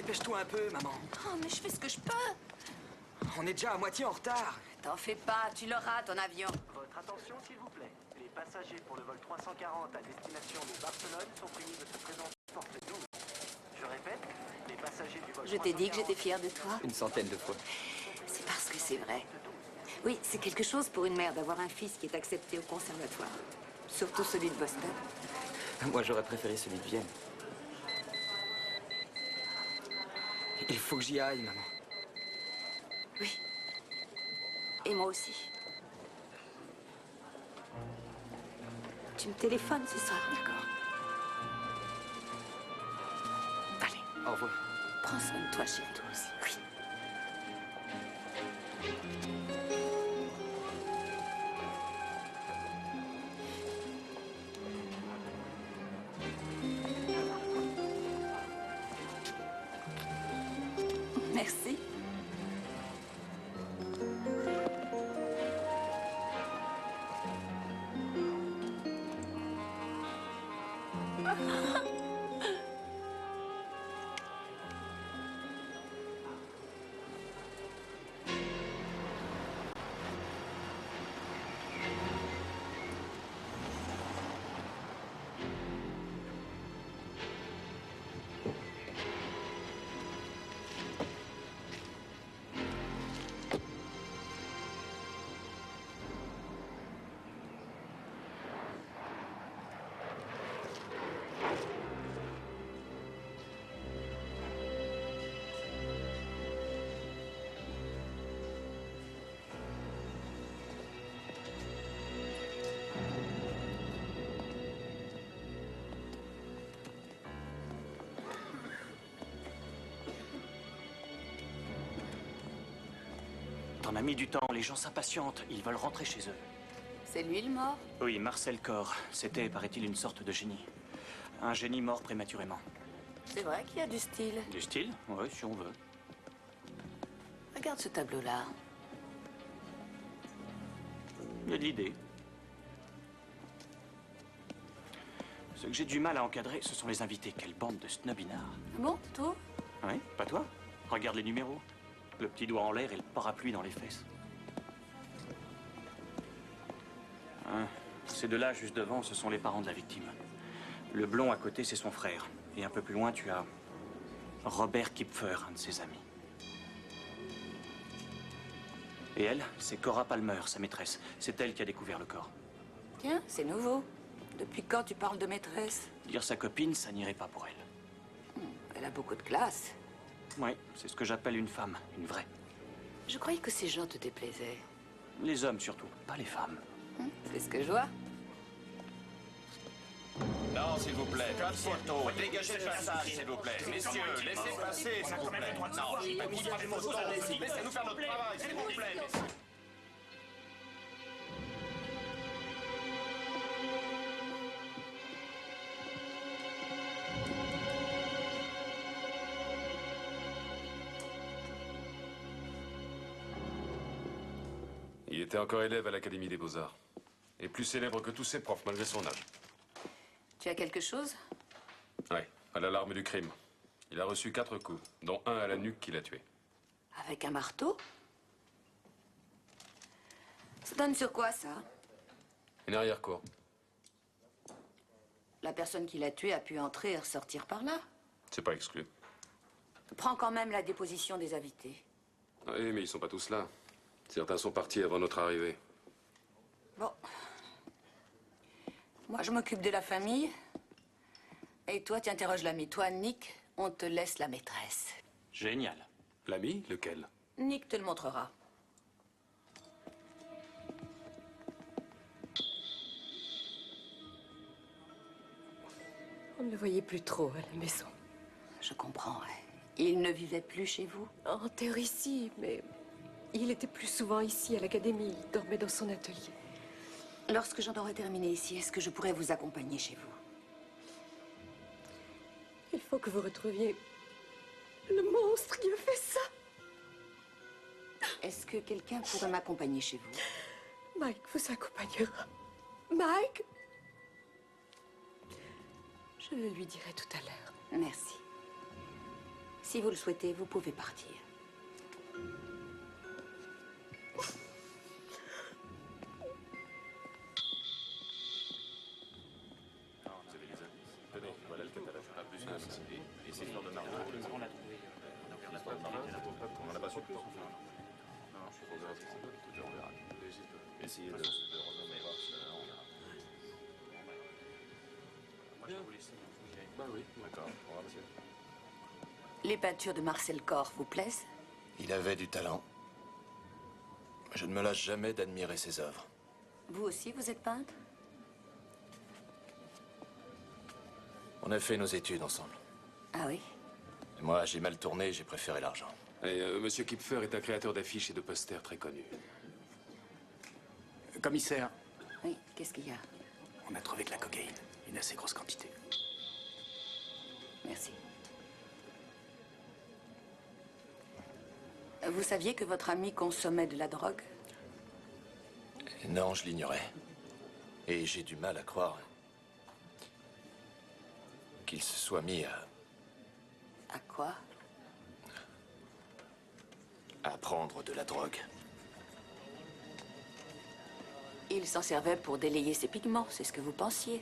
Dépêche-toi un peu, maman. Oh, mais je fais ce que je peux. On est déjà à moitié en retard. T'en fais pas, tu l'auras, ton avion. Votre attention, s'il vous plaît. Les passagers pour le vol 340 à destination de Barcelone sont priés de se présenter porte 12. Je répète, les passagers du vol Je t'ai dit que j'étais fière de toi. Une centaine de fois. C'est parce que c'est vrai. Oui, c'est quelque chose pour une mère d'avoir un fils qui est accepté au conservatoire. Surtout celui de Boston. Moi, j'aurais préféré celui de Vienne. Il faut que j'y aille, maman. Oui. Et moi aussi. Tu me téléphones ce soir. D'accord. Allez. Au revoir. Prends soin de toi, chérie. Toi aussi. Oui. Merci. T'en as mis du temps, les gens s'impatientent, ils veulent rentrer chez eux. C'est lui le mort? Oui, Marcel Corr. C'était, paraît-il, une sorte de génie. Un génie mort prématurément. C'est vrai qu'il y a du style. Du style? Oui, si on veut. Regarde ce tableau-là. Il y a de l'idée. Ce que j'ai du mal à encadrer, ce sont les invités. Quelle bande de snobinards. Bon, toi? Oui, pas toi? Regarde les numéros. Le petit doigt en l'air et le parapluie dans les fesses. Hein, ces deux-là, juste devant, ce sont les parents de la victime. Le blond à côté, c'est son frère. Et un peu plus loin, tu as Robert Kipfer, un de ses amis. Et elle, c'est Cora Palmer, sa maîtresse. C'est elle qui a découvert le corps. Tiens, c'est nouveau. Depuis quand tu parles de maîtresse? Dire sa copine, ça n'irait pas pour elle. Elle a beaucoup de classe. Oui, c'est ce que j'appelle une femme, une vraie. Je croyais que ces gens te déplaisaient. Les hommes surtout, pas les femmes. C'est ce que je vois. Non, s'il vous plaît, pas de photos. Dégagez le passage, s'il vous plaît. Messieurs, laissez passer, s'il vous plaît. Non, il ne pousse pas les photos. Laissez-nous faire notre travail, s'il vous plaît. Il était encore élève à l'Académie des Beaux-Arts. Et plus célèbre que tous ses profs, malgré son âge. Tu as quelque chose? Oui, à l'alarme du crime. Il a reçu 4 coups, dont un à la nuque qui l'a tué. Avec un marteau? Ça donne sur quoi, ça? Une arrière-cour. La personne qui l'a tué a pu entrer et ressortir par là. C'est pas exclu. Prends quand même la déposition des invités. Oui, mais ils sont pas tous là. Certains sont partis avant notre arrivée. Bon. Moi, je m'occupe de la famille. Et toi, tu interroges l'ami. Toi, Nick, on te laisse la maîtresse. Génial. L'ami? Lequel? Nick te le montrera. On ne le voyait plus trop à la maison. Je comprends. Il ne vivait plus chez vous? En théorie, si, mais il était plus souvent ici, à l'académie. Il dormait dans son atelier. Lorsque j'en aurai terminé ici, est-ce que je pourrais vous accompagner chez vous? Il faut que vous retrouviez le monstre qui a fait ça. Est-ce que quelqu'un pourrait m'accompagner chez vous? Mike vous accompagnera. Mike? Je le lui dirai tout à l'heure. Merci. Si vous le souhaitez, vous pouvez partir. Tenez, voilà le catalogue. Pas plus que ça. Et c'est sur de marbre. On l'a trouvé. On n'en a pas su plus. Non, je on verra. Essayez de voir si on verra. Moi, je vais vous laisser. Bah oui, d'accord. Au revoir, monsieur. Les peintures de Marcel Corr vous plaisent? Il avait du talent. Je ne me lasse jamais d'admirer ses œuvres. Vous aussi, vous êtes peintre? On a fait nos études ensemble. Ah oui? Et moi, j'ai mal tourné, j'ai préféré l'argent. Et monsieur Kipfer est un créateur d'affiches et de posters très connu. Commissaire, Oui, qu'est-ce qu'il y a? on a trouvé de la cocaïne. Une assez grosse quantité. Merci. Vous saviez que votre ami consommait de la drogue? Non, je l'ignorais. Et j'ai du mal à croire qu'il se soit mis À quoi? à prendre de la drogue. Il s'en servait pour délayer ses pigments, c'est ce que vous pensiez.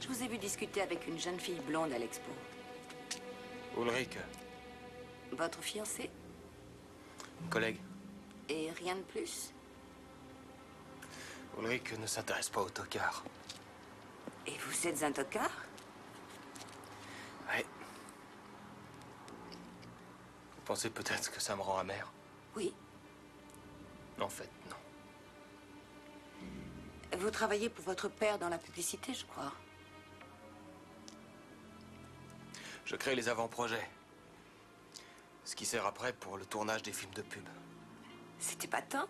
Je vous ai vu discuter avec une jeune fille blonde à l'expo. Ulrich, Votre fiancée? collègue, Et rien de plus? Ulrich ne s'intéresse pas au tocard. Et vous êtes un tocard? Ouais. Vous pensez peut-être que ça me rend amer? Oui. En fait, non. Vous travaillez pour votre père dans la publicité, je crois. Je crée les avant-projets. Ce qui sert après pour le tournage des films de pub. C'était pas tant?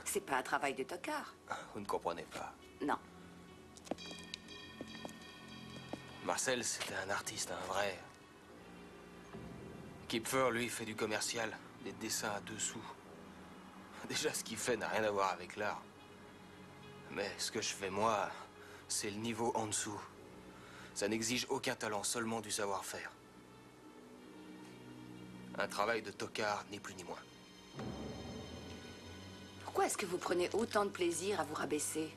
C'est pas un travail de tocard. Vous ne comprenez pas. Non. Marcel, c'était un artiste, un vrai. Kipfer, lui, fait du commercial, des dessins à 2 sous. Déjà, ce qu'il fait n'a rien à voir avec l'art. Mais ce que je fais, moi, c'est le niveau en dessous. Ça n'exige aucun talent, seulement du savoir-faire. Un travail de tocard, ni plus ni moins. Pourquoi est-ce que vous prenez autant de plaisir à vous rabaisser?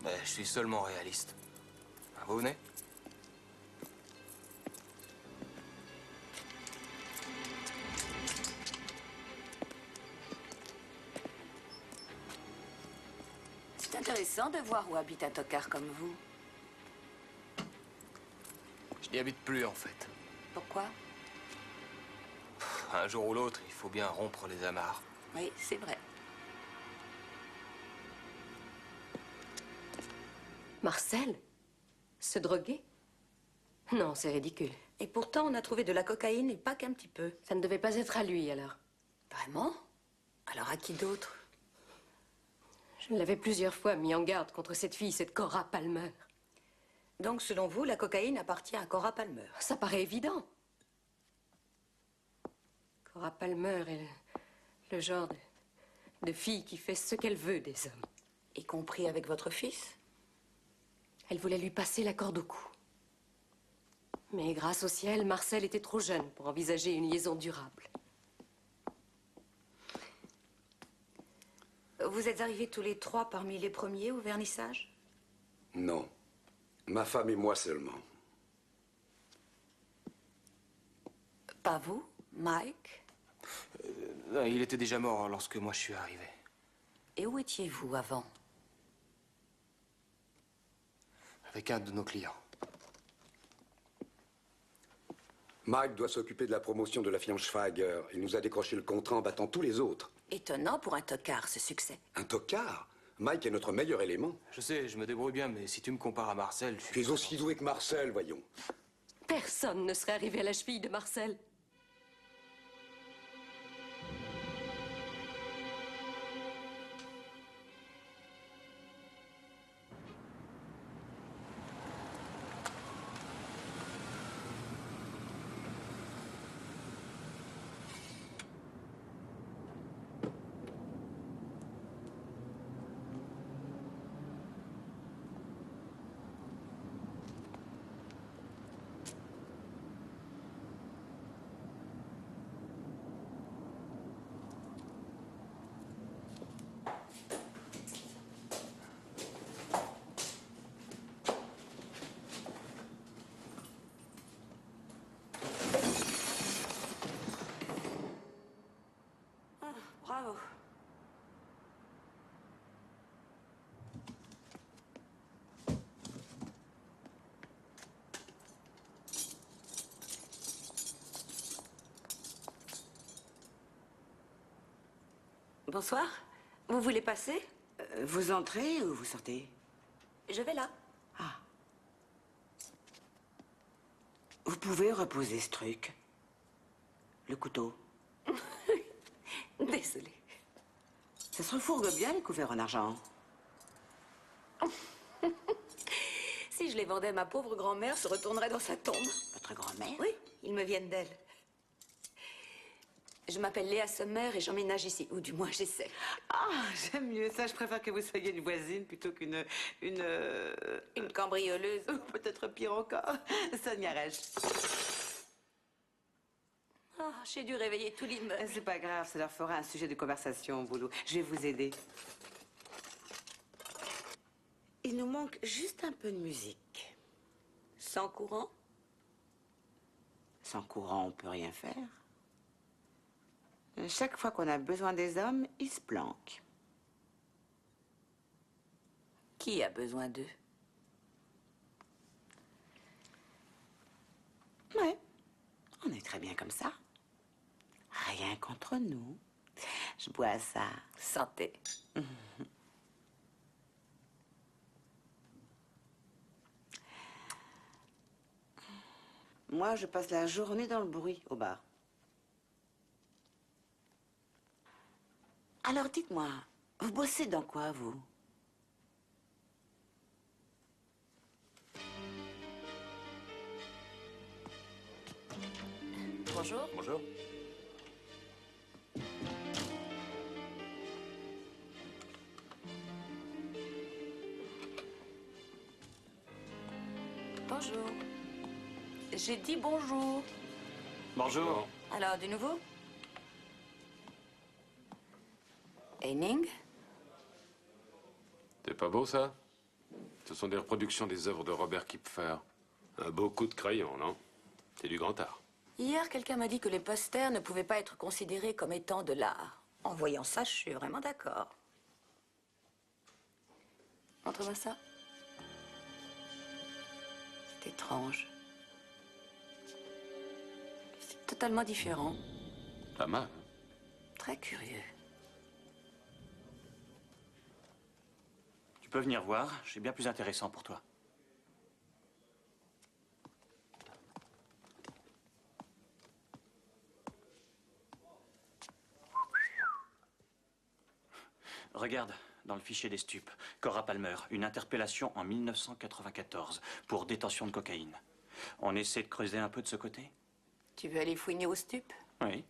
Mais je suis seulement réaliste. Vous venez? C'est intéressant de voir où habite un tocard comme vous. Je n'y habite plus, en fait. Pourquoi? Un jour ou l'autre, il faut bien rompre les amarres. Oui, c'est vrai. Marcel? Se droguer? Non, c'est ridicule. Et pourtant, on a trouvé de la cocaïne et pas qu'un petit peu. Ça ne devait pas être à lui, alors. Vraiment? Alors à qui d'autre? Je l'avais plusieurs fois mis en garde contre cette fille, cette Cora Palmer. Donc, selon vous, la cocaïne appartient à Cora Palmer. Ça paraît évident. Cora Palmer est le genre de fille qui fait ce qu'elle veut des hommes. Y compris avec votre fils? Elle voulait lui passer la corde au cou. Mais grâce au ciel, Marcel était trop jeune pour envisager une liaison durable. Vous êtes arrivés tous les 3 parmi les premiers au vernissage? Non. Ma femme et moi seulement. Pas vous, Mike? Non, il était déjà mort lorsque moi je suis arrivé. Et où étiez-vous avant? Avec un de nos clients. Mike doit s'occuper de la promotion de la fiance Schwager. Il nous a décroché le contrat en battant tous les autres. Étonnant pour un tocard, ce succès. Un tocard? Mike est notre meilleur élément. Je sais, je me débrouille bien, mais si tu me compares à Marcel, je suis... Tu es aussi doué que Marcel, voyons. Personne ne serait arrivé à la cheville de Marcel. Bonsoir. Vous voulez passer? Vous entrez ou vous sortez? Je vais là. Ah. Vous pouvez reposer ce truc. Le couteau. Désolée. Ça se refourgue bien, les couverts en argent. Si je les vendais, ma pauvre grand-mère se retournerait dans sa tombe. Votre grand-mère? Oui, ils me viennent d'elle. Je m'appelle Léa Sommer et j'emménage ici. Ou du moins, j'essaie. Ah, j'aime mieux ça. Je préfère que vous soyez une voisine plutôt qu'une... Une cambrioleuse. Ou peut-être pire encore. Sonia Rech. Ah, j'ai dû réveiller tout l'immeuble. C'est pas grave, ça leur fera un sujet de conversation au boulot. Je vais vous aider. Il nous manque juste un peu de musique. Sans courant? Sans courant, on peut rien faire. Chaque fois qu'on a besoin des hommes, ils se planquent. Qui a besoin d'eux? Ouais, on est très bien comme ça. Rien contre nous. Je bois ça. Santé. Moi, je passe la journée dans le bruit au bar. Alors, dites-moi, vous bossez dans quoi, vous? Bonjour. Bonjour. Bonjour. J'ai dit bonjour. Bonjour. Alors, du nouveau? Henning? C'est pas beau, ça? Ce sont des reproductions des œuvres de Robert Kipfer. Un beau coup de crayon, non? C'est du grand art. Hier, quelqu'un m'a dit que les posters ne pouvaient pas être considérés comme étant de l'art. En voyant ça, je suis vraiment d'accord. Montre-moi ça. C'est étrange. C'est totalement différent. Pas mal. Très curieux. Tu peux venir voir, j'ai bien plus intéressant pour toi. Regarde, dans le fichier des stupes, Cora Palmer, une interpellation en 1994 pour détention de cocaïne. On essaie de creuser un peu de ce côté? Tu veux aller fouiner aux stupes? Oui.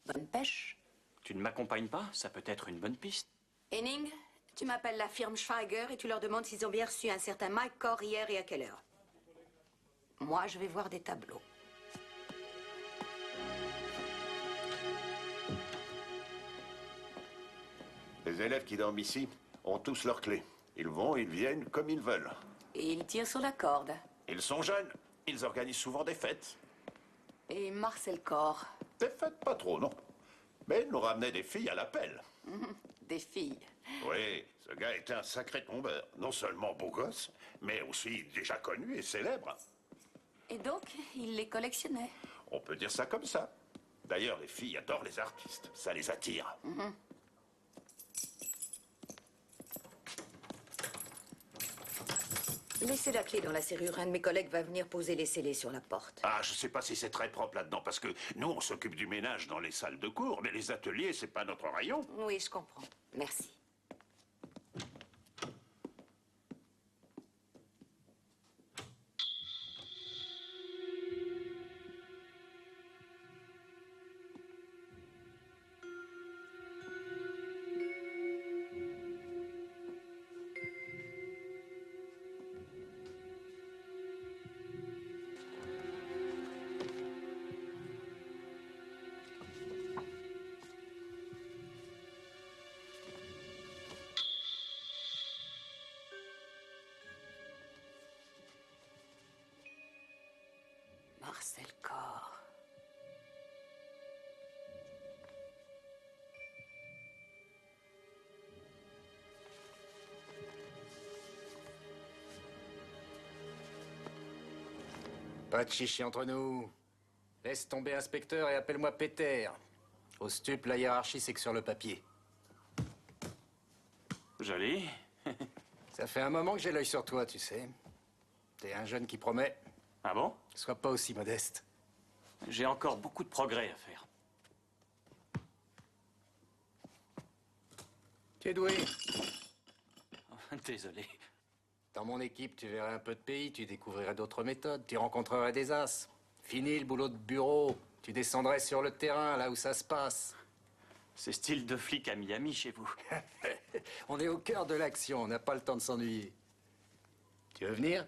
Bonne pêche. Tu ne m'accompagnes pas? Ça peut être une bonne piste. Henning, tu m'appelles la firme Schweiger et tu leur demandes s'ils ont bien reçu un certain Mike Corr hier et à quelle heure. Moi, je vais voir des tableaux. Les élèves qui dorment ici ont tous leurs clés. Ils vont, ils viennent comme ils veulent. Et ils tirent sur la corde. Ils sont jeunes. Ils organisent souvent des fêtes. Et Marcel Corr. Des fêtes, pas trop, non. Mais ils nous ramenaient des filles à l'appel. Des filles. Oui, ce gars était un sacré tombeur. Non seulement beau gosse, mais aussi déjà connu et célèbre. Et donc, il les collectionnait. On peut dire ça comme ça. D'ailleurs, les filles adorent les artistes. Ça les attire. Laissez la clé dans la serrure. Un de mes collègues va venir poser les scellés sur la porte. Ah, je sais pas si c'est très propre là-dedans, parce que nous, on s'occupe du ménage dans les salles de cours, mais les ateliers, c'est pas notre rayon. Oui, je comprends. Merci. Marcel Corr. Pas de chichi entre nous. Laisse tomber, inspecteur, et appelle-moi Peter. Au stup, la hiérarchie, c'est que sur le papier. Joli. Ça fait un moment que j'ai l'œil sur toi, tu sais. T'es un jeune qui promet. Ah bon? Sois pas aussi modeste. J'ai encore beaucoup de progrès à faire. Tu es doué. Désolé. Dans mon équipe, tu verrais un peu de pays, tu découvrirais d'autres méthodes, tu rencontrerais des as. Fini le boulot de bureau. Tu descendrais sur le terrain, là où ça se passe. C'est style de flic à Miami chez vous. On est au cœur de l'action, on n'a pas le temps de s'ennuyer. Tu veux venir?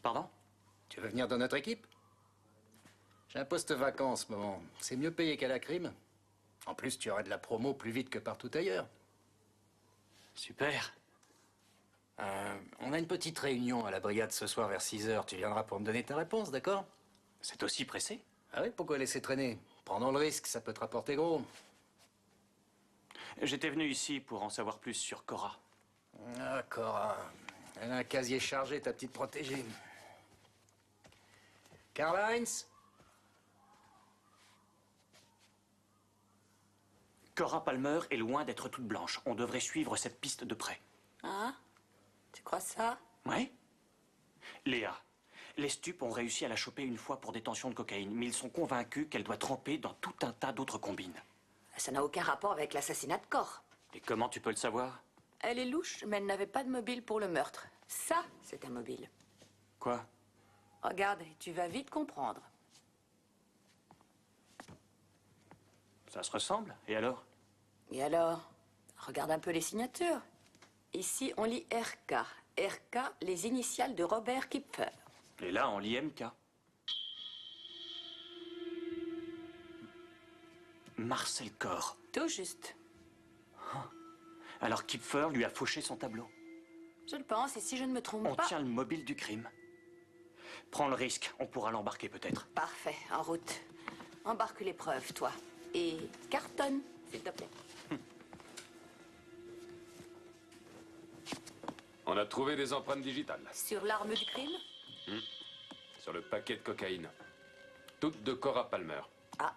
Pardon? Tu veux venir dans notre équipe? J'ai un poste vacant en ce moment. C'est mieux payé qu'à la crime. En plus, tu aurais de la promo plus vite que partout ailleurs. Super. On a une petite réunion à la brigade ce soir vers 6 h. Tu viendras pour me donner ta réponse, d'accord? C'est aussi pressé? Ah oui, pourquoi laisser traîner? Prenons le risque, ça peut te rapporter gros. J'étais venu ici pour en savoir plus sur Cora. Ah, Cora. Elle a un casier chargé, ta petite protégée. Karl-Heinz? Cora Palmer est loin d'être toute blanche. On devrait suivre cette piste de près. Hein? Tu crois ça? Ouais? Léa, les stupes ont réussi à la choper une fois pour détention de cocaïne, mais ils sont convaincus qu'elle doit tremper dans tout un tas d'autres combines. Ça n'a aucun rapport avec l'assassinat de Cor. Et comment tu peux le savoir? Elle est louche, mais elle n'avait pas de mobile pour le meurtre. Ça, c'est un mobile. Quoi? Regarde, tu vas vite comprendre. Ça se ressemble? Et alors? Et alors? Regarde un peu les signatures. Ici, on lit RK. RK, les initiales de Robert Kipfer. Et là, on lit MK. Marcel Cor. Tout juste. Alors Kipfer lui a fauché son tableau. Je le pense, et si je ne me trompe On pas... tient le mobile du crime. Prends le risque, on pourra l'embarquer peut-être. Parfait, en route. Embarque les preuves, toi. Et cartonne, s'il te plaît. On a trouvé des empreintes digitales. Sur l'arme du crime? Sur le paquet de cocaïne. Toutes de Cora Palmer. Ah,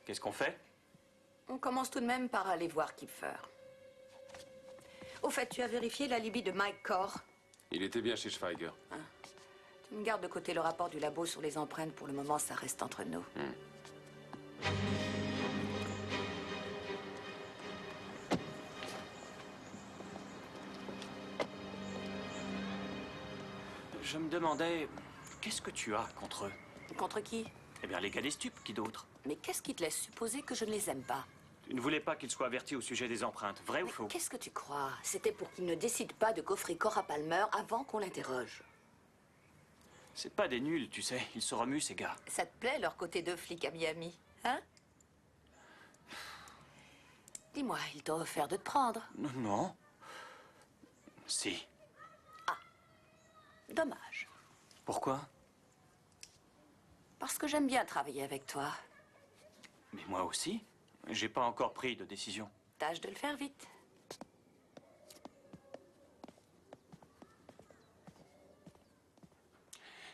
Qu'est-ce qu'on fait? on commence tout de même par aller voir Kipfer. Au fait, tu as vérifié l'alibi de Mike Cor? Il était bien chez Schweiger. Tu me gardes de côté le rapport du labo sur les empreintes. Pour le moment, ça reste entre nous. Je me demandais, qu'est-ce que tu as contre eux? Contre qui? Eh bien, les gars des stupes, qui d'autre? Mais qu'est-ce qui te laisse supposer que je ne les aime pas? Tu ne voulais pas qu'ils soient avertis au sujet des empreintes, vrai ou Mais faux? qu'est-ce que tu crois? C'était pour qu'il ne décide pas de coffrer Cora Palmer avant qu'on l'interroge. C'est pas des nuls, tu sais. Ils se remuent, ces gars. Ça te plaît, leur côté de flic à Miami, hein? Dis-moi, ils t'ont offert de te prendre. Non. Si. Dommage. Pourquoi? Parce que j'aime bien travailler avec toi. Mais moi aussi. J'ai pas encore pris de décision. Tâche de le faire vite.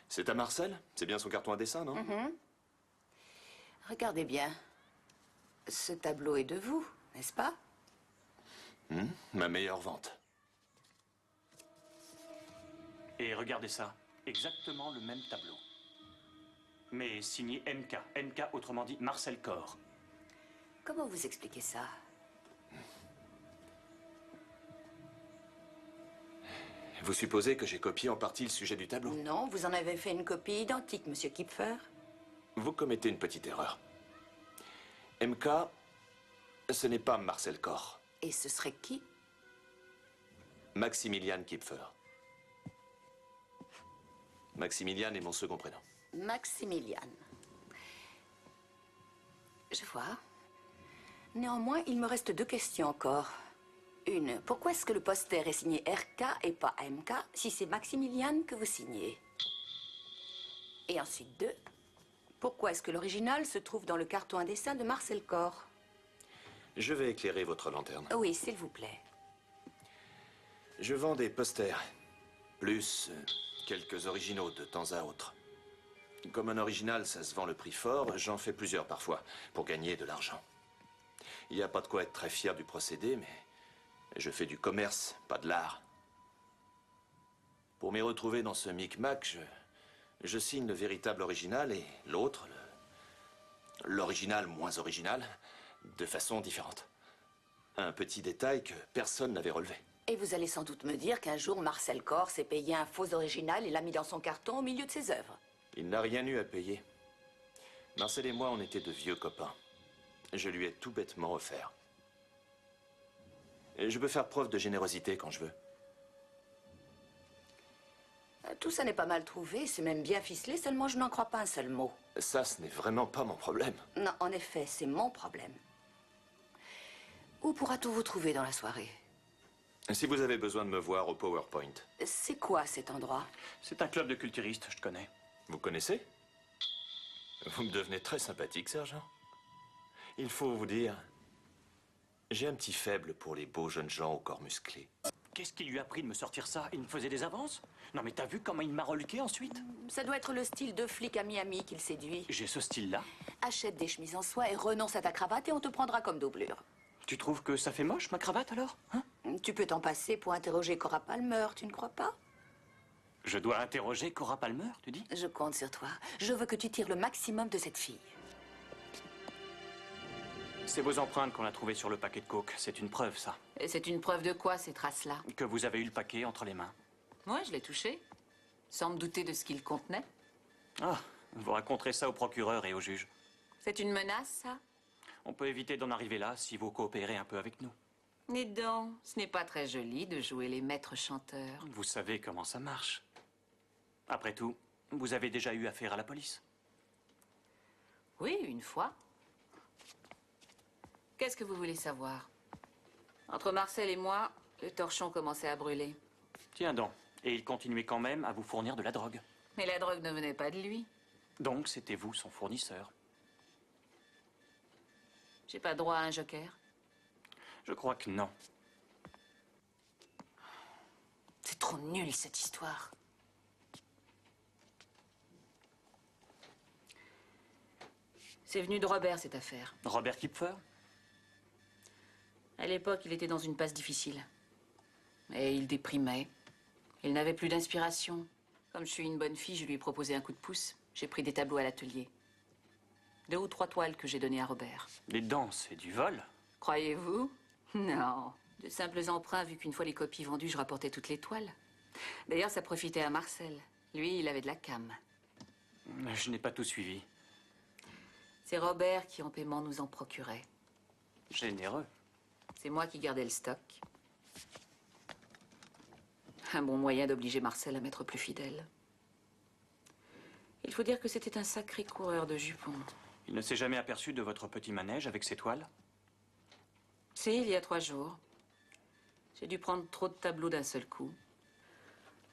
C'est à Marcel? C'est bien son carton à dessin, non? Regardez bien. Ce tableau est de vous, n'est-ce pas? Ma meilleure vente. Et regardez ça. Exactement le même tableau. Mais signé MK. MK, autrement dit Marcel Cor. Comment vous expliquez ça? Vous supposez que j'ai copié en partie le sujet du tableau? Non, vous en avez fait une copie identique, monsieur Kipfer. Vous commettez une petite erreur. MK, ce n'est pas Marcel Cor. Et ce serait qui? Maximilian Kipfer. Maximilian est mon second prénom. Maximilian. Je vois. Néanmoins, il me reste 2 questions encore. Une, pourquoi est-ce que le poster est signé RK et pas MK si c'est Maximilian que vous signez? Et ensuite 2, pourquoi est-ce que l'original se trouve dans le carton à dessin de Marcel Cor? Je vais éclairer votre lanterne. Oui, s'il vous plaît. Je vends des posters, plus quelques originaux de temps à autre. Comme un original, ça se vend le prix fort, j'en fais plusieurs parfois, pour gagner de l'argent. Il n'y a pas de quoi être très fier du procédé, mais je fais du commerce, pas de l'art. Pour m'y retrouver dans ce micmac, je signe le véritable original et l'autre, l'original moins original, de façon différente. Un petit détail que personne n'avait relevé. Et vous allez sans doute me dire qu'un jour, Marcel Corr s'est payé un faux original et l'a mis dans son carton au milieu de ses œuvres. Il n'a rien eu à payer. Marcel et moi, on était de vieux copains. Je lui ai tout bêtement offert. Et je peux faire preuve de générosité quand je veux. Tout ça n'est pas mal trouvé, c'est même bien ficelé, seulement je n'en crois pas un seul mot. Ça, ce n'est vraiment pas mon problème. Non, en effet, c'est mon problème. Où pourra-t-on vous trouver dans la soirée? Si vous avez besoin de me voir au PowerPoint. C'est quoi cet endroit? C'est un club de culturistes, je te connais. Vous connaissez? Vous me devenez très sympathique, sergent. Il faut vous dire, j'ai un petit faible pour les beaux jeunes gens au corps musclé. Qu'est-ce qui lui a pris de me sortir ça? Il me faisait des avances? Non mais t'as vu comment il m'a reluqué ensuite? Ça doit être le style de flic à Miami qu'il séduit. J'ai ce style-là. Achète des chemises en soie et renonce à ta cravate et on te prendra comme doublure. Tu trouves que ça fait moche, ma cravate, alors? Hein? Tu peux t'en passer pour interroger Cora Palmer, tu ne crois pas? Je dois interroger Cora Palmer, tu dis? Je compte sur toi. Je veux que tu tires le maximum de cette fille. C'est vos empreintes qu'on a trouvées sur le paquet de coke. C'est une preuve, ça. Et c'est une preuve de quoi, ces traces-là? Que vous avez eu le paquet entre les mains. Moi, je l'ai touché, sans me douter de ce qu'il contenait. Ah, vous raconterez ça au procureur et au juge. C'est une menace, ça? On peut éviter d'en arriver là si vous coopérez un peu avec nous. Dites donc, ce n'est pas très joli de jouer les maîtres chanteurs. Vous savez comment ça marche. Après tout, vous avez déjà eu affaire à la police. Oui, une fois. Qu'est-ce que vous voulez savoir? Entre Marcel et moi, le torchon commençait à brûler. Tiens donc. Et il continuait quand même à vous fournir de la drogue. Mais la drogue ne venait pas de lui. Donc c'était vous son fournisseur. J'ai pas droit à un joker? Je crois que non. C'est trop nul, cette histoire. C'est venu de Robert, cette affaire. Robert Kipfer? À l'époque, il était dans une passe difficile. Et il déprimait. Il n'avait plus d'inspiration. Comme je suis une bonne fille, je lui ai proposé un coup de pouce. J'ai pris des tableaux à l'atelier. 2 ou 3 toiles que j'ai données à Robert. Les dents, c'est du vol? Croyez-vous? Non. De simples emprunts, vu qu'une fois les copies vendues, je rapportais toutes les toiles. D'ailleurs, ça profitait à Marcel. Lui, il avait de la cam. Je n'ai pas tout suivi. C'est Robert qui, en paiement, nous en procurait. Généreux. C'est moi qui gardais le stock. Un bon moyen d'obliger Marcel à m'être plus fidèle. Il faut dire que c'était un sacré coureur de jupons. Il ne s'est jamais aperçu de votre petit manège avec ses toiles? Si, il y a 3 jours. J'ai dû prendre trop de tableaux d'un seul coup.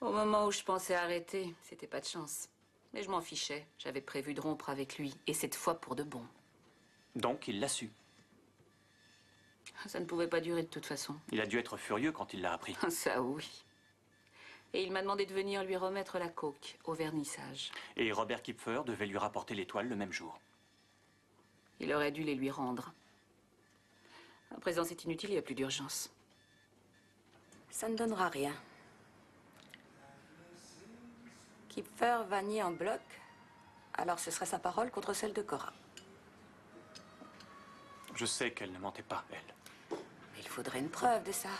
Au moment où je pensais arrêter, c'était pas de chance. Mais je m'en fichais. J'avais prévu de rompre avec lui, et cette fois pour de bon. Donc il l'a su. Ça ne pouvait pas durer de toute façon. Il a dû être furieux quand il l'a appris. Ça oui. Et il m'a demandé de venir lui remettre la coque au vernissage. Et Robert Kipfer devait lui rapporter les toiles le même jour. Il aurait dû les lui rendre. À présent, c'est inutile, il n'y a plus d'urgence. Ça ne donnera rien. Kipfer va nier en bloc, alors ce serait sa parole contre celle de Cora. Je sais qu'elle ne mentait pas, elle. Il faudrait une preuve de ça.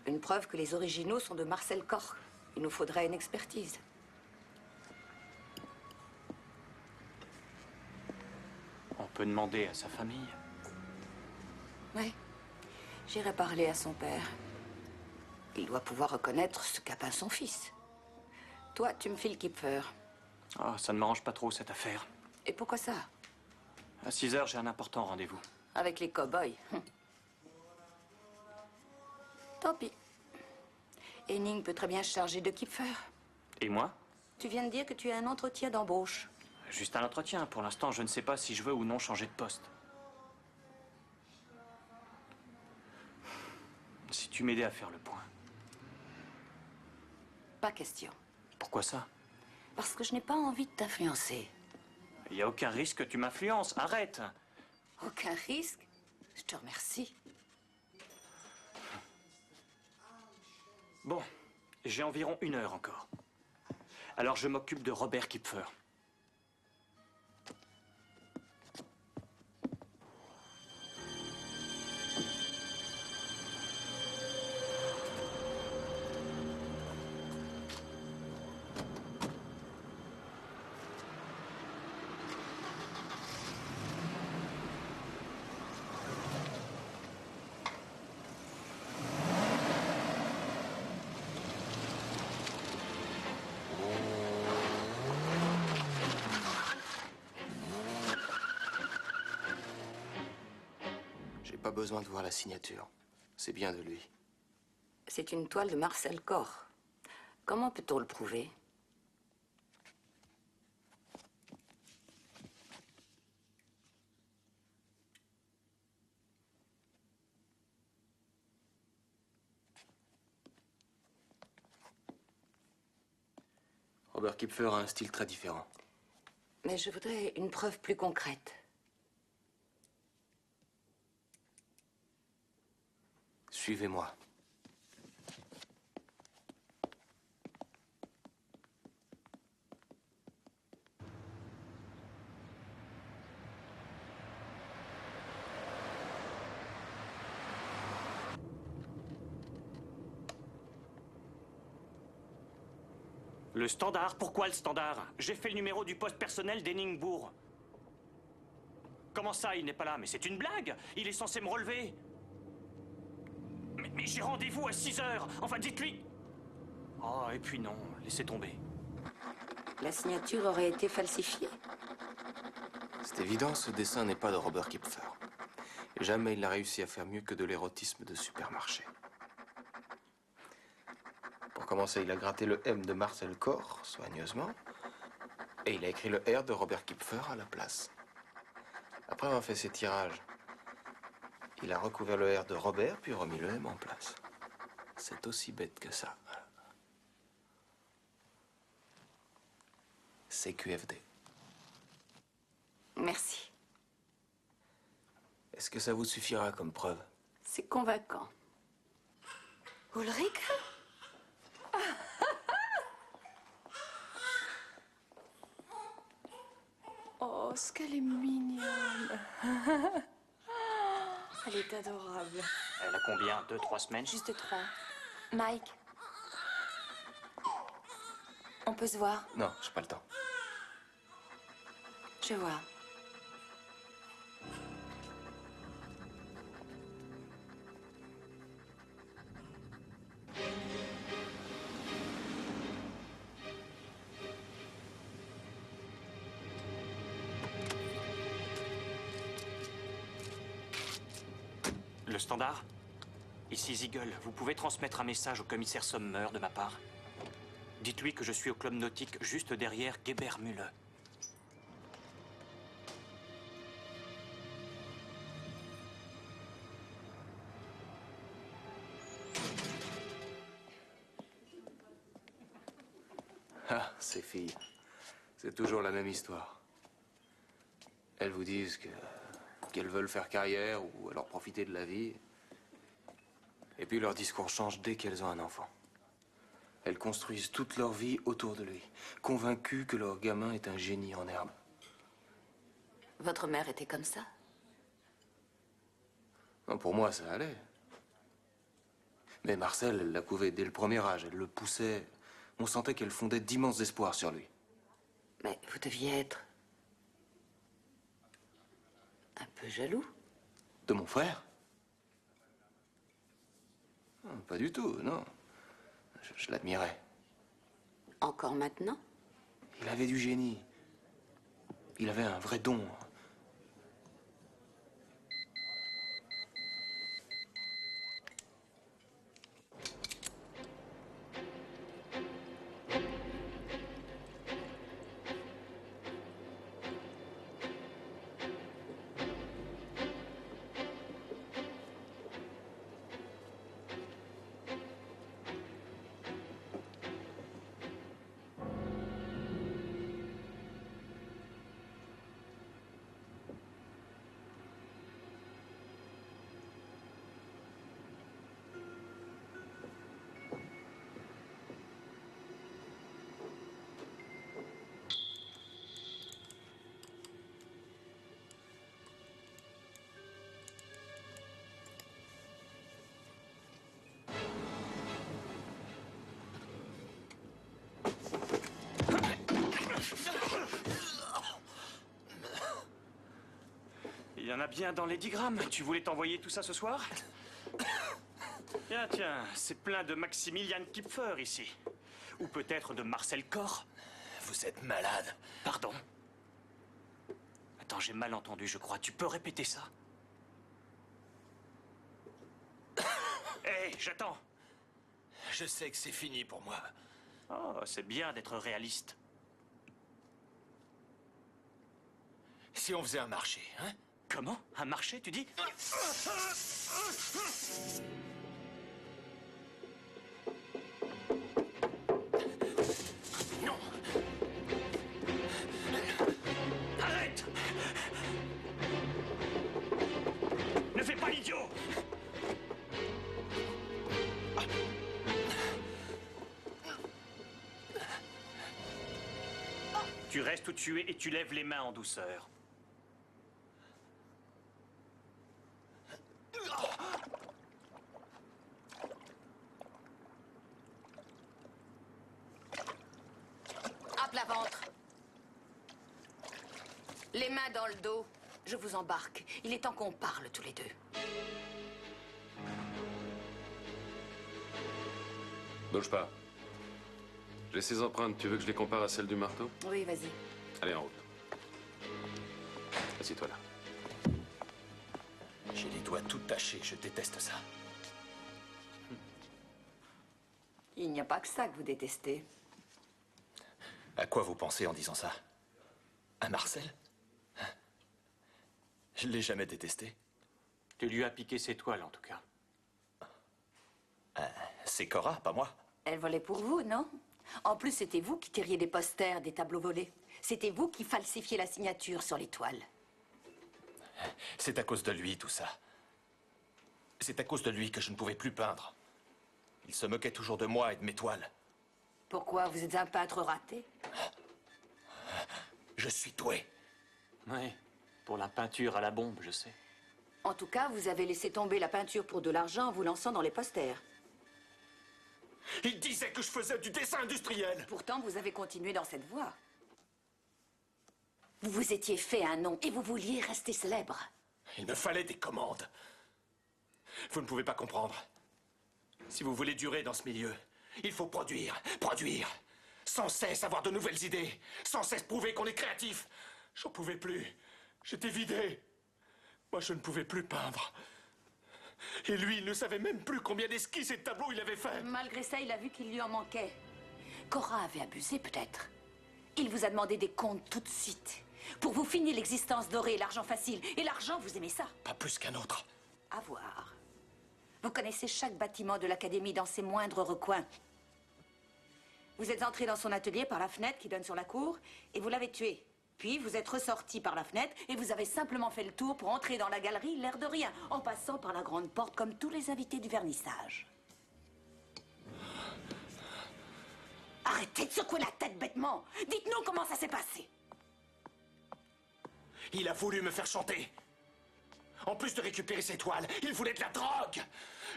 Une preuve que les originaux sont de Marcel Corr. Il nous faudrait une expertise. On peut demander à sa famille. Oui. J'irai parler à son père. Il doit pouvoir reconnaître ce qu'a peint son fils. Toi, tu me files Kipfer. Ah, ça ne m'arrange pas trop, cette affaire. Et pourquoi ça? À 6 heures, j'ai un important rendez-vous. Avec les cow-boys. Tant pis. Henning peut très bien se charger de Kipfer. Et moi? Tu viens de dire que tu as un entretien d'embauche. Juste un entretien. Pour l'instant, je ne sais pas si je veux ou non changer de poste. Si tu m'aidais à faire le point. Pas question. Pourquoi ça? Parce que je n'ai pas envie de t'influencer. Il n'y a aucun risque que tu m'influences. Arrête. Aucun risque? Je te remercie. Bon, j'ai environ 1 heure encore. Alors je m'occupe de Robert Kipfer. J'ai pas besoin de voir la signature. C'est bien de lui. C'est une toile de Marcel Corr. Comment peut-on le prouver? Robert Kipfer a un style très différent. Mais je voudrais une preuve plus concrète. Suivez-moi. Le standard? Pourquoi le standard? J'ai fait le numéro du poste personnel d'Henningbourg. Comment ça, il n'est pas là? Mais c'est une blague! Il est censé me relever. Mais j'ai rendez-vous à 6 heures. Enfin, dites-lui. Oh, et puis non, laissez tomber. La signature aurait été falsifiée. C'est évident, ce dessin n'est pas de Robert Kipfer. Et jamais il n'a réussi à faire mieux que de l'érotisme de supermarché. Pour commencer, il a gratté le M de Marcel Corr, soigneusement, et il a écrit le R de Robert Kipfer à la place. Après avoir fait ses tirages, il a recouvert le R de Robert, puis remis le M en place. C'est aussi bête que ça. C'est QFD. Merci. Est-ce que ça vous suffira comme preuve? C'est convaincant. Ulrich? Oh, ce qu'elle est mignonne. Elle est adorable. Elle a combien? 2-3 semaines? Juste 3. Mike, on peut se voir? Non, j'ai pas le temps. Je vois. Le standard? Ici Ziegel, vous pouvez transmettre un message au commissaire Sommer de ma part. Dites-lui que je suis au club nautique juste derrière Gebermühle. Ah, ces filles. C'est toujours la même histoire. Elles vous disent qu'elles veulent faire carrière ou alors profiter de la vie. Et puis leur discours change dès qu'elles ont un enfant. Elles construisent toute leur vie autour de lui, convaincues que leur gamin est un génie en herbe. Votre mère était comme ça? Non, pour moi, ça allait. Mais Marcel, elle l'a couvé dès le premier âge. Elle le poussait. On sentait qu'elle fondait d'immenses espoirs sur lui. Mais vous deviez être un peu jaloux. De mon frère? Non, pas du tout, non. Je l'admirais. Encore maintenant? Il avait du génie. Il avait un vrai don. en a bien dans les 10 grammes. Tu voulais t'envoyer tout ça ce soir? Tiens, tiens, c'est plein de Maximilian Kipfer ici. Ou peut-être de Marcel Corr. Vous êtes malade. Pardon? Attends, j'ai mal entendu, je crois. Tu peux répéter ça? Hé, j'attends. Je sais que c'est fini pour moi. Oh, c'est bien d'être réaliste. Si on faisait un marché, hein? Comment? Un marché, tu dis? Non! Arrête! Ne fais pas l'idiot! Tu restes où tu es et tu lèves les mains en douceur. À plat ventre. Les mains dans le dos. Je vous embarque. Il est temps qu'on parle tous les deux. Bouge pas. J'ai ces empreintes, tu veux que je les compare à celles du marteau? Oui, vas-y. Allez, en route. Assieds-toi là. J'ai les doigts tout tachés, je déteste ça. Il n'y a pas que ça que vous détestez. À quoi vous pensez en disant ça? À Marcel? Hein? Je l'ai jamais détesté. Tu lui as piqué ses toiles, en tout cas. C'est Cora, pas moi. Elle volait pour vous, non? En plus, c'était vous qui tiriez des posters, des tableaux volés. C'était vous qui falsifiez la signature sur les toiles. C'est à cause de lui, tout ça. C'est à cause de lui que je ne pouvais plus peindre. Il se moquait toujours de moi et de mes toiles. Pourquoi? Vous êtes un peintre raté? Je suis doué. Oui, pour la peinture à la bombe, je sais. En tout cas, vous avez laissé tomber la peinture pour de l'argent en vous lançant dans les posters. Il disait que je faisais du dessin industriel. Pourtant, vous avez continué dans cette voie. Vous vous étiez fait un nom et vous vouliez rester célèbre. Il me fallait des commandes. Vous ne pouvez pas comprendre. Si vous voulez durer dans ce milieu, il faut produire, produire. Sans cesse avoir de nouvelles idées. Sans cesse prouver qu'on est créatif. J'en pouvais plus. J'étais vidé. Moi, je ne pouvais plus peindre. Et lui, il ne savait même plus combien d'esquisses et de tableaux il avait fait. Malgré ça, il a vu qu'il lui en manquait. Cora avait abusé, peut-être. Il vous a demandé des comptes tout de suite. Pour vous finir l'existence dorée et l'argent facile. Et l'argent, vous aimez ça? Pas plus qu'un autre. À voir. Vous connaissez chaque bâtiment de l'académie dans ses moindres recoins. Vous êtes entré dans son atelier par la fenêtre qui donne sur la cour et vous l'avez tué. Puis vous êtes ressorti par la fenêtre et vous avez simplement fait le tour pour entrer dans la galerie, l'air de rien, en passant par la grande porte comme tous les invités du vernissage. Arrêtez de secouer la tête bêtement. Dites-nous comment ça s'est passé. Il a voulu me faire chanter. En plus de récupérer ses toiles, il voulait de la drogue.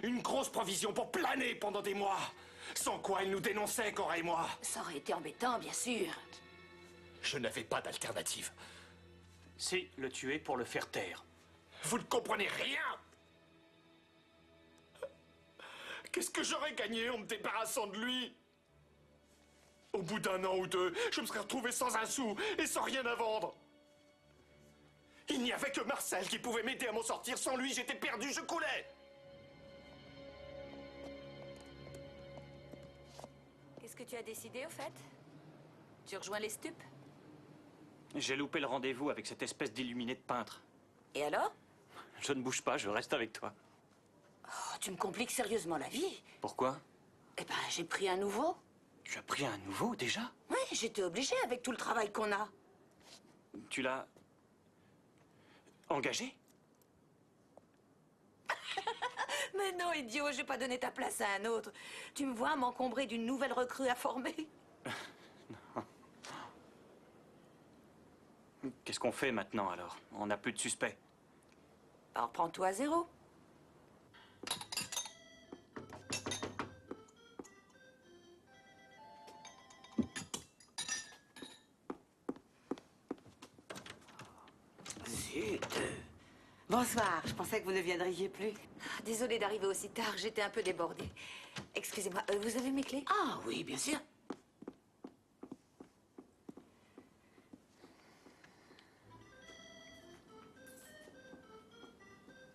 Une grosse provision pour planer pendant des mois. Sans quoi il nous dénonçait, Cora et moi. Ça aurait été embêtant, bien sûr. Je n'avais pas d'alternative. C'est le tuer pour le faire taire. Vous ne comprenez rien. Qu'est-ce que j'aurais gagné en me débarrassant de lui? Au bout d'un an ou deux, je me serais retrouvé sans un sou et sans rien à vendre. Il n'y avait que Marcel qui pouvait m'aider à m'en sortir. Sans lui, j'étais perdu, je coulais. Qu'est-ce que tu as décidé, au fait? Tu rejoins les stupes? J'ai loupé le rendez-vous avec cette espèce d'illuminé de peintre. Et alors? Je ne bouge pas, je reste avec toi. Oh, tu me compliques sérieusement la vie. Pourquoi? Eh ben, j'ai pris un nouveau. Tu as pris un nouveau, déjà? Oui, j'étais obligée avec tout le travail qu'on a. Tu l'as... engagé? Mais non, idiot, j'ai pas donné ta place à un autre. Tu me vois m'encombrer d'une nouvelle recrue à former? Qu'est-ce qu'on fait maintenant, alors? On n'a plus de suspects. Alors, prends-toi à zéro. Zut. Bonsoir, je pensais que vous ne viendriez plus. Désolée d'arriver aussi tard, j'étais un peu débordée. Excusez-moi, vous avez mes clés? Ah oui, bien sûr.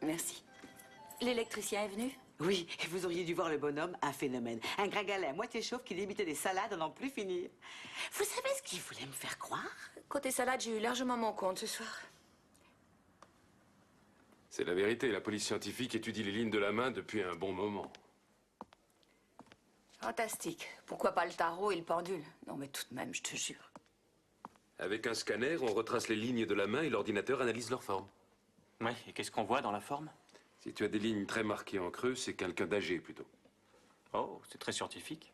Merci. L'électricien est venu? Oui, et vous auriez dû voir le bonhomme, un phénomène. Un gringalet à moitié chauve qui limitait des salades à n'en plus finir. Vous savez ce qu'il voulait me faire croire? Côté salade, j'ai eu largement mon compte ce soir. C'est la vérité, la police scientifique étudie les lignes de la main depuis un bon moment. Fantastique. Pourquoi pas le tarot et le pendule? Non, mais tout de même, je te jure. Avec un scanner, on retrace les lignes de la main et l'ordinateur analyse leur forme. Oui, et qu'est-ce qu'on voit dans la forme? Si tu as des lignes très marquées en creux, c'est quelqu'un d'âgé plutôt. Oh, c'est très scientifique.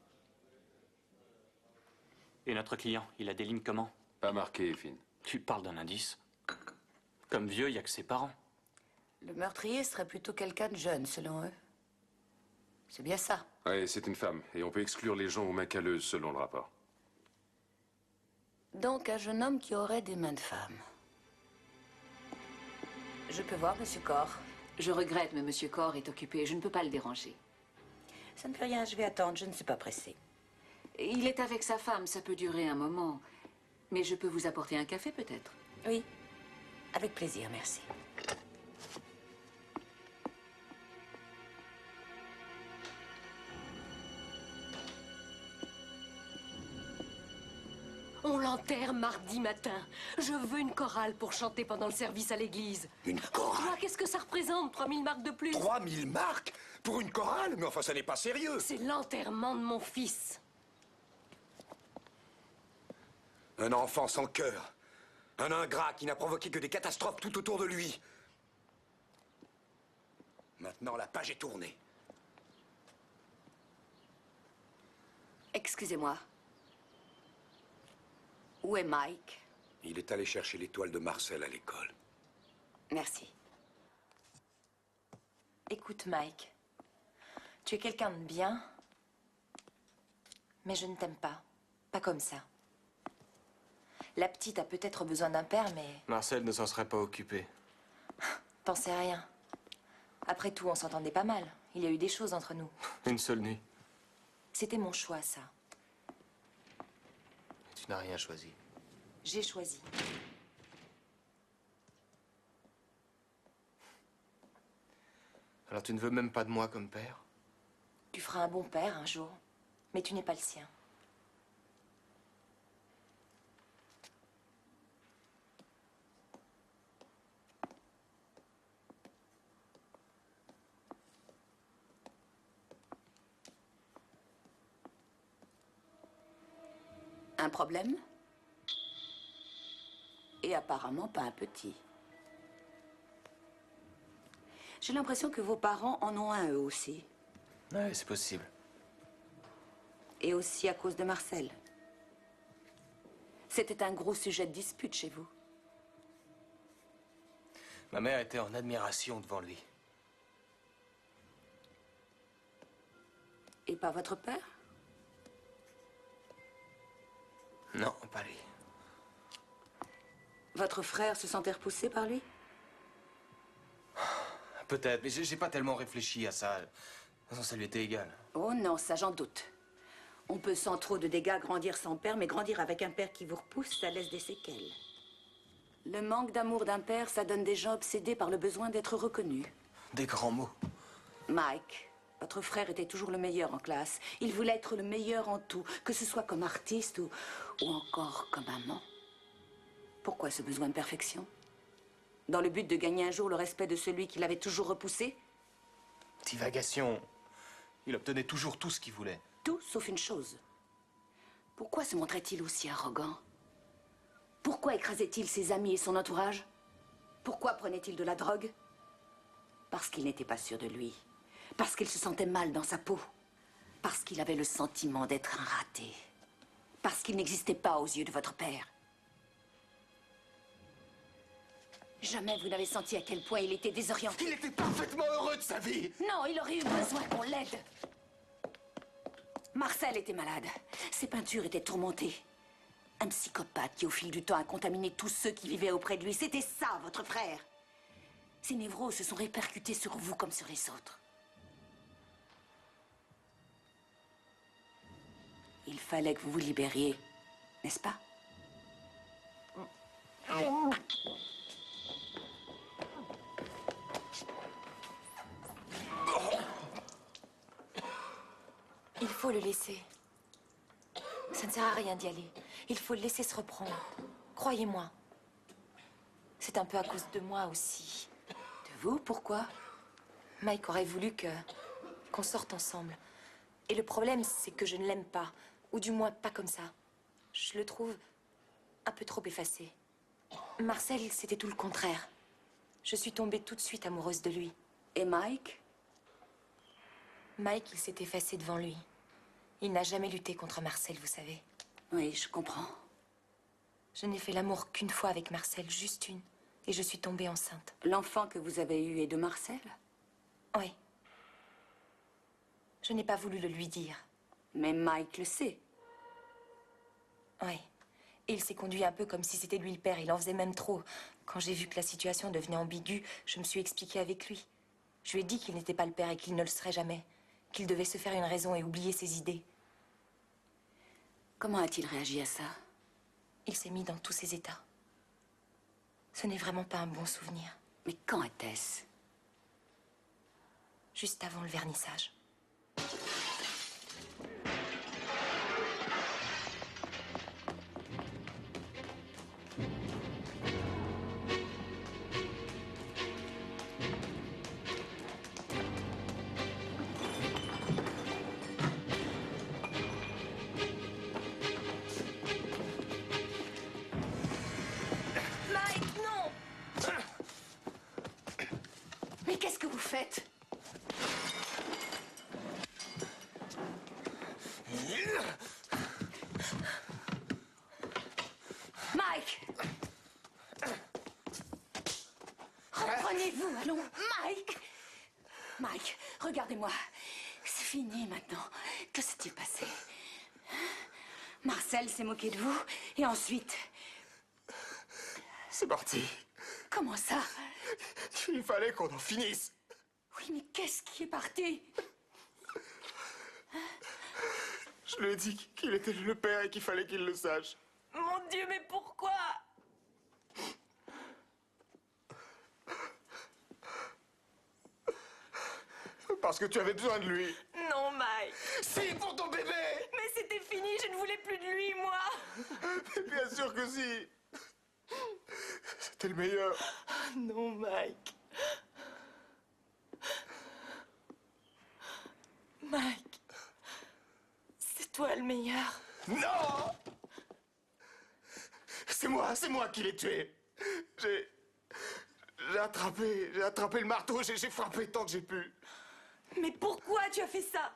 Et notre client, il a des lignes comment? Pas marquées, Finn. Tu parles d'un indice. Comme vieux, il n'y a que ses parents. Le meurtrier serait plutôt quelqu'un de jeune, selon eux. C'est bien ça. Ouais, c'est une femme, et on peut exclure les gens aux mains calleuses selon le rapport. Donc un jeune homme qui aurait des mains de femme. Je peux voir Monsieur Corr? Je regrette, mais Monsieur Corr est occupé. Je ne peux pas le déranger. Ça ne fait rien, je vais attendre, je ne suis pas pressée. Il est avec sa femme, ça peut durer un moment. Mais je peux vous apporter un café, peut-être? Oui, avec plaisir, merci. On l'enterre mardi matin. Je veux une chorale pour chanter pendant le service à l'église. Une chorale? Toi, qu'est-ce que ça représente? 3000 marques de plus? 3000 marques? Pour une chorale? Mais enfin, ça n'est pas sérieux. C'est l'enterrement de mon fils. Un enfant sans cœur. Un ingrat qui n'a provoqué que des catastrophes tout autour de lui. Maintenant, la page est tournée. Excusez-moi. Où est Mike? Il est allé chercher l'étoile de Marcel à l'école. Merci. Écoute, Mike. Tu es quelqu'un de bien, mais je ne t'aime pas. Pas comme ça. La petite a peut-être besoin d'un père, mais... Marcel ne s'en serait pas occupé. T'en sais rien. Après tout, on s'entendait pas mal. Il y a eu des choses entre nous. Une seule nuit. C'était mon choix, ça. Tu n'as rien choisi. J'ai choisi. Alors tu ne veux même pas de moi comme père? Tu feras un bon père un jour, mais tu n'es pas le sien. Un problème? Et apparemment pas un petit. J'ai l'impression que vos parents en ont un eux aussi. Ouais, c'est possible. Et aussi à cause de Marcel. C'était un gros sujet de dispute chez vous. Ma mère était en admiration devant lui. Et pas votre père? Non, pas lui. Votre frère se sentait repoussé par lui? Peut-être, mais j'ai pas tellement réfléchi à ça. De toute façon, ça lui était égal. Oh non, ça j'en doute. On peut sans trop de dégâts grandir sans père, mais grandir avec un père qui vous repousse, ça laisse des séquelles. Le manque d'amour d'un père, ça donne des gens obsédés par le besoin d'être reconnus. Des grands mots. Mike, votre frère était toujours le meilleur en classe. Il voulait être le meilleur en tout, que ce soit comme artiste ou encore comme amant. Pourquoi ce besoin de perfection? Dans le but de gagner un jour le respect de celui qui l'avait toujours repoussé? Divagation. Il obtenait toujours tout ce qu'il voulait. Tout sauf une chose. Pourquoi se montrait-il aussi arrogant? Pourquoi écrasait-il ses amis et son entourage? Pourquoi prenait-il de la drogue? Parce qu'il n'était pas sûr de lui. Parce qu'il se sentait mal dans sa peau. Parce qu'il avait le sentiment d'être un raté. Parce qu'il n'existait pas aux yeux de votre père. Jamais vous n'avez senti à quel point il était désorienté. Il était parfaitement heureux de sa vie. Non, il aurait eu besoin qu'on l'aide. Marcel était malade. Ses peintures étaient tourmentées. Un psychopathe qui, au fil du temps, a contaminé tous ceux qui vivaient auprès de lui. C'était ça, votre frère. Ces névroses se sont répercutés sur vous comme sur les autres. Il fallait que vous vous libériez, n'est-ce pas? Il faut le laisser. Ça ne sert à rien d'y aller. Il faut le laisser se reprendre. Croyez-moi. C'est un peu à cause de moi aussi. De vous? Pourquoi? Mike aurait voulu qu'on sorte ensemble. Et le problème, c'est que je ne l'aime pas. Ou du moins, pas comme ça. Je le trouve un peu trop effacé. Marcel, c'était tout le contraire. Je suis tombée tout de suite amoureuse de lui. Et Mike? Mike, il s'est effacé devant lui. Il n'a jamais lutté contre Marcel, vous savez. Oui, je comprends. Je n'ai fait l'amour qu'une fois avec Marcel, juste une. Et je suis tombée enceinte. L'enfant que vous avez eu est de Marcel? Oui. Je n'ai pas voulu le lui dire. Mais Mike le sait. Oui. Et il s'est conduit un peu comme si c'était lui le père. Il en faisait même trop. Quand j'ai vu que la situation devenait ambiguë, je me suis expliquée avec lui. Je lui ai dit qu'il n'était pas le père et qu'il ne le serait jamais. Qu'il devait se faire une raison et oublier ses idées. Comment a-t-il réagi à ça? Il s'est mis dans tous ses états. Ce n'est vraiment pas un bon souvenir. Mais quand était-ce? Juste avant le vernissage. Mike, non! Mais qu'est-ce que vous faites? Mike! Reprenez-vous, allons. Mike! Mike, regardez-moi. C'est fini maintenant. Que s'est-il passé? Marcel s'est moqué de vous, et ensuite... C'est parti. Comment ça? Il fallait qu'on en finisse. Oui, mais qu'est-ce qui est parti? Je lui ai dit qu'il était le père et qu'il fallait qu'il le sache. Mon Dieu, mais pourquoi? Parce que tu avais besoin de lui. Non, Mike. Si, pour ton bébé. Mais c'était fini, je ne voulais plus de lui, moi. Mais bien sûr que si. C'était le meilleur. Non, Mike. Mike. C'est toi le meilleur. Non! C'est moi qui l'ai tué. J'ai attrapé le marteau, j'ai frappé tant que j'ai pu. Mais pourquoi tu as fait ça?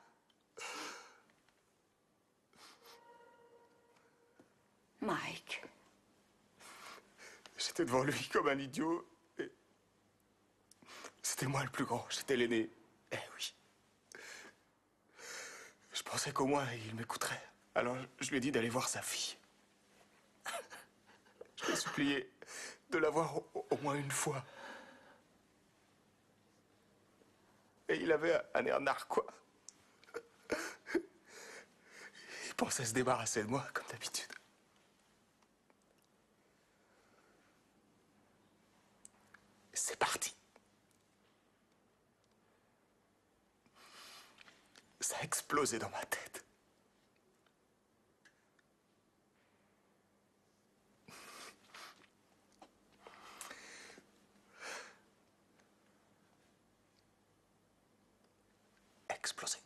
Mike. J'étais devant lui comme un idiot. Et c'était moi le plus grand, j'étais l'aîné. Eh oui. Je pensais qu'au moins il m'écouterait. Alors je lui ai dit d'aller voir sa fille. Je l'ai supplié de la voir au moins une fois. Et il avait un air narquois. Il pensait se débarrasser de moi, comme d'habitude. C'est parti. Ça a explosé dans ma tête. Explosé.